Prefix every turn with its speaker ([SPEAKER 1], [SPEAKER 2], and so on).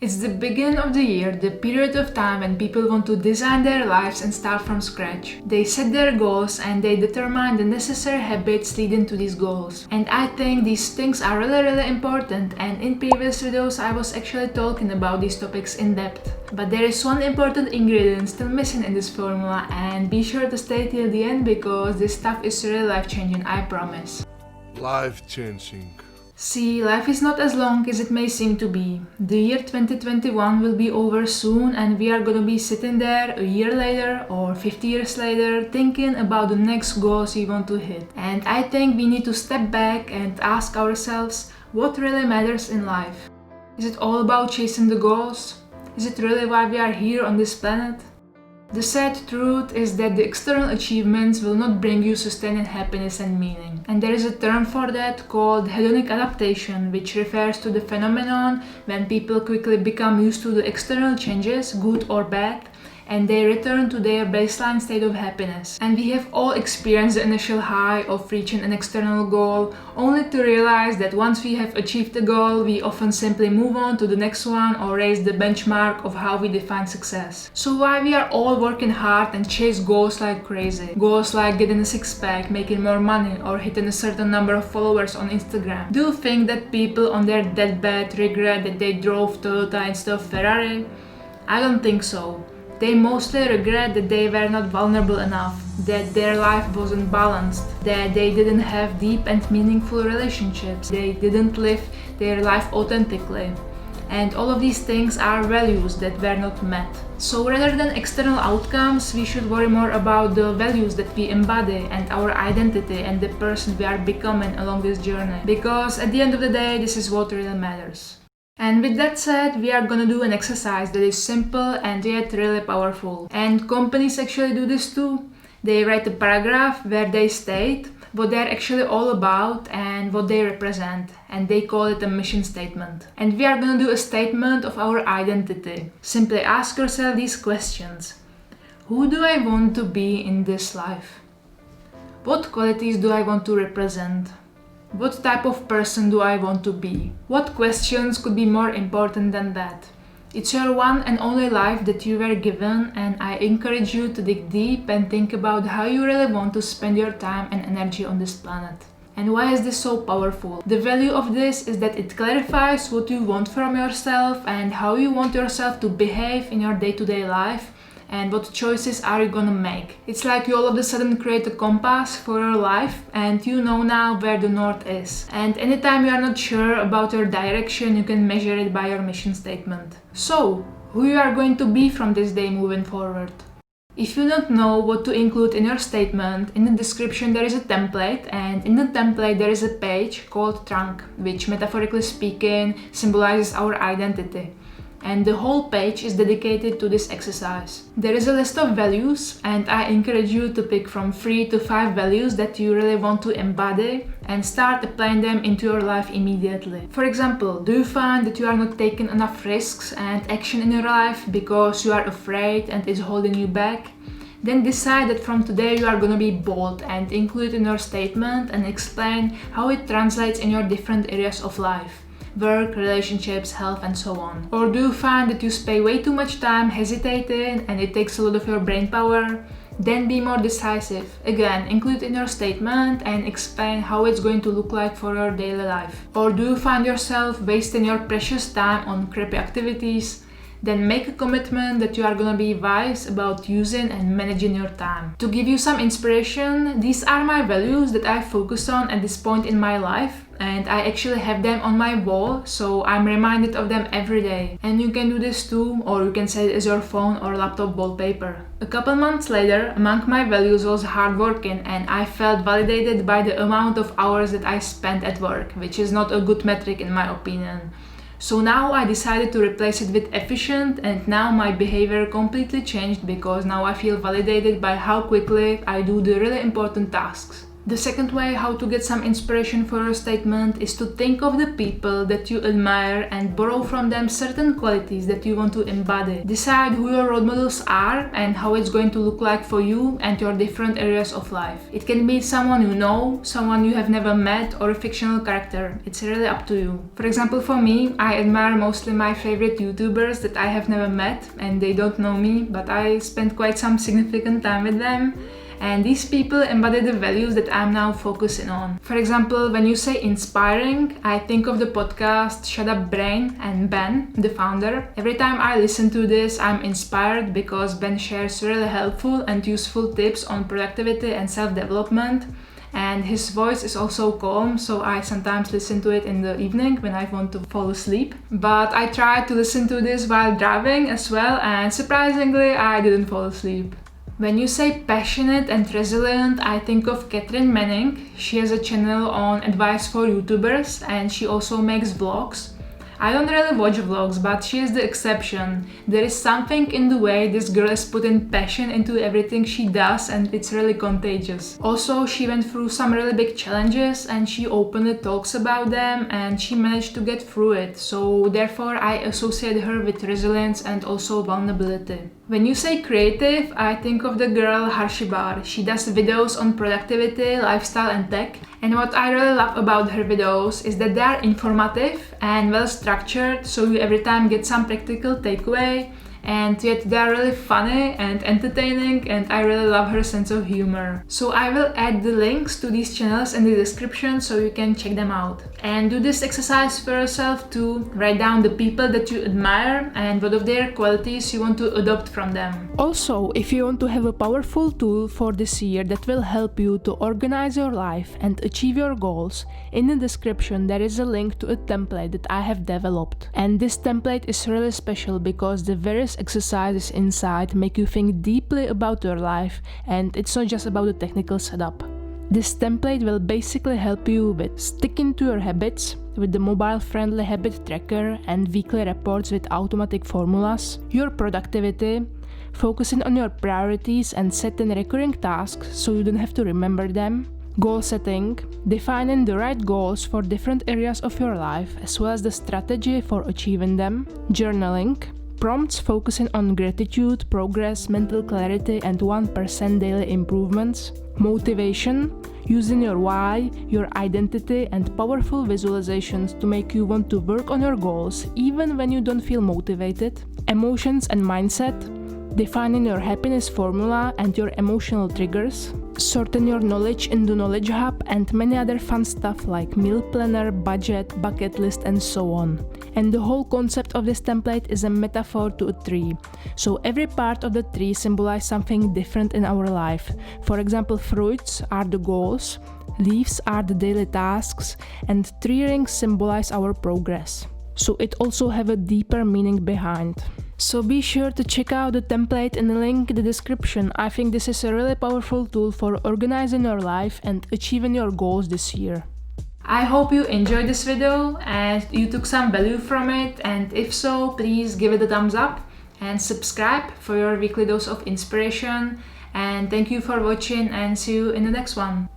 [SPEAKER 1] It's the beginning of the year, the period of time when people want to design their lives and start from scratch. They set their goals and they determine the necessary habits leading to these goals. And I think these things are really important, and in previous videos I was actually talking about these topics in depth. But there is one important ingredient still missing in this formula, and be sure to stay till the end because this stuff is really life-changing, I promise.
[SPEAKER 2] Life-changing.
[SPEAKER 1] See, life is not as long as it may seem to be. The year 2021 will be over soon and we are gonna be sitting there a year later or 50 years later thinking about the next goals we want to hit. And I think we need to step back and ask ourselves what really matters in life. Is it all about chasing the goals? Is it really why we are here on this planet? The sad truth is that the external achievements will not bring you sustaining happiness and meaning. And there is a term for that called hedonic adaptation, which refers to the phenomenon when people quickly become used to the external changes, good or bad, and they return to their baseline state of happiness. And we have all experienced the initial high of reaching an external goal, only to realize that once we have achieved the goal, we often simply move on to the next one or raise the benchmark of how we define success. So why we are all working hard and chase goals like crazy? Goals like getting a six-pack, making more money, or hitting a certain number of followers on Instagram. Do you think that people on their deathbed regret that they drove Toyota instead of Ferrari? I don't think so. They mostly regret that they were not vulnerable enough, that their life wasn't balanced, that they didn't have deep and meaningful relationships, they didn't live their life authentically. And all of these things are values that were not met. So rather than external outcomes, we should worry more about the values that we embody and our identity and the person we are becoming along this journey. Because at the end of the day, this is what really matters. And with that said, we are gonna do an exercise that is simple and yet really powerful. And companies actually do this too. They write a paragraph where they state what they're actually all about and what they represent, and they call it a mission statement. And we are gonna do a statement of our identity. Simply ask yourself these questions. Who do I want to be in this life? What qualities do I want to represent? What type of person do I want to be? What questions could be more important than that? It's your one and only life that you were given, and I encourage you to dig deep and think about how you really want to spend your time and energy on this planet. And why is this so powerful? The value of this is that it clarifies what you want from yourself and how you want yourself to behave in your day-to-day life. And what choices are you gonna make? It's like you all of a sudden create a compass for your life and you know now where the north is. And anytime you are not sure about your direction, you can measure it by your mission statement. So, who you are going to be from this day moving forward? If you don't know what to include in your statement, in the description there is a template, and in the template there is a page called trunk, which metaphorically speaking symbolizes our identity. And the whole page is dedicated to this exercise. There is a list of values, and I encourage you to pick from 3 to 5 values that you really want to embody and start applying them into your life immediately. For example, do you find that you are not taking enough risks and action in your life because you are afraid and it's holding you back? Then decide that from today you are gonna be bold and include it in your statement and explain how it translates in your different areas of life. Work, relationships, health, and so on. Or do you find that you spend way too much time hesitating and it takes a lot of your brain power? Then be more decisive. Again, include in your statement and explain how it's going to look like for your daily life. Or do you find yourself wasting your precious time on crappy activities? Then make a commitment that you are gonna be wise about using and managing your time. To give you some inspiration, these are my values that I focus on at this point in my life, and I actually have them on my wall, so I'm reminded of them every day. And you can do this too, or you can set it as your phone or laptop wallpaper. A couple months later, among my values was hard working, and I felt validated by the amount of hours that I spent at work, which is not a good metric in my opinion. So now I decided to replace it with efficient, and now my behavior completely changed because now I feel validated by how quickly I do the really important tasks. The second way how to get some inspiration for your statement is to think of the people that you admire and borrow from them certain qualities that you want to embody. Decide who your role models are and how it's going to look like for you and your different areas of life. It can be someone you know, someone you have never met, or a fictional character. It's really up to you. For example, for me, I admire mostly my favorite YouTubers that I have never met and they don't know me, but I spent quite some significant time with them. And these people embody the values that I'm now focusing on. For example, when you say inspiring, I think of the podcast Shut Up Brain and Ben, the founder. Every time I listen to this, I'm inspired because Ben shares really helpful and useful tips on productivity and self-development. And his voice is also calm, so I sometimes listen to it in the evening when I want to fall asleep. But I tried to listen to this while driving as well, and surprisingly, I didn't fall asleep. When you say passionate and resilient, I think of Catherine Manning. She has a channel on advice for YouTubers and she also makes vlogs. I don't really watch vlogs, but she is the exception. There is something in the way this girl is putting passion into everything she does and it's really contagious. Also, she went through some really big challenges and she openly talks about them and she managed to get through it. So therefore, I associate her with resilience and also vulnerability. When you say creative, I think of the girl Harshi Bar. She does videos on productivity, lifestyle and tech. And what I really love about her videos is that they are informative and well structured, so you every time get some practical takeaway, and yet they are really funny and entertaining, and I really love her sense of humor. So I will add the links to these channels in the description so you can check them out. And do this exercise for yourself too. Write down the people that you admire and what of their qualities you want to adopt from them. Also, if you want to have a powerful tool for this year that will help you to organize your life and achieve your goals, in the description there is a link to a template that I have developed. And this template is really special because the various exercises inside make you think deeply about your life, and it's not just about the technical setup. This template will basically help you with sticking to your habits with the mobile-friendly habit tracker and weekly reports with automatic formulas, your productivity, focusing on your priorities and setting recurring tasks so you don't have to remember them, goal setting, defining the right goals for different areas of your life as well as the strategy for achieving them, journaling, prompts focusing on gratitude, progress, mental clarity and 1% daily improvements, motivation, using your why, your identity and powerful visualizations to make you want to work on your goals even when you don't feel motivated, emotions and mindset, defining your happiness formula and your emotional triggers, sorting your knowledge in the Knowledge Hub and many other fun stuff like meal planner, budget, bucket list and so on. And the whole concept of this template is a metaphor to a tree. So every part of the tree symbolizes something different in our life. For example, fruits are the goals, leaves are the daily tasks, and tree rings symbolize our progress. So it also have a deeper meaning behind. So be sure to check out the template in the link in the description. I think this is a really powerful tool for organizing your life and achieving your goals this year. I hope you enjoyed this video and you took some value from it, and if so, please give it a thumbs up and subscribe for your weekly dose of inspiration. And thank you for watching and see you in the next one.